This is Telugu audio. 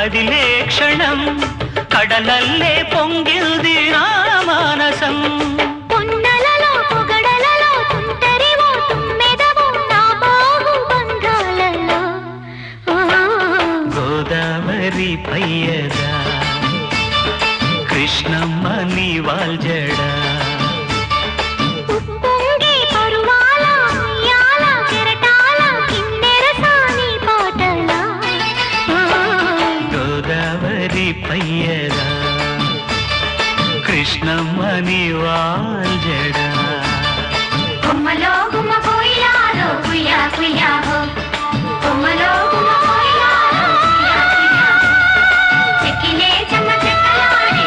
కదిలే క్షణం కడలల్లే పొంగిల్ది నా మానసం పొన్నలలో పొగడలలో తుంటరివో తుమ్మెదవో నా బాహు బంధాలలో గోదావరి పయ్యగా కృష్ణమ్మ నీ వాల్జడా ఉప్పొంగి పరువాల ఉయ్యాల కెరటాల కిన్నెర సాని పాటల గోదావరి పయ్యగా కృష్ణమ్మ నీ వాల్జడా గుమ్మలో గుమ్మ కోయిలాలో కుయ్యా కుయ్యా హో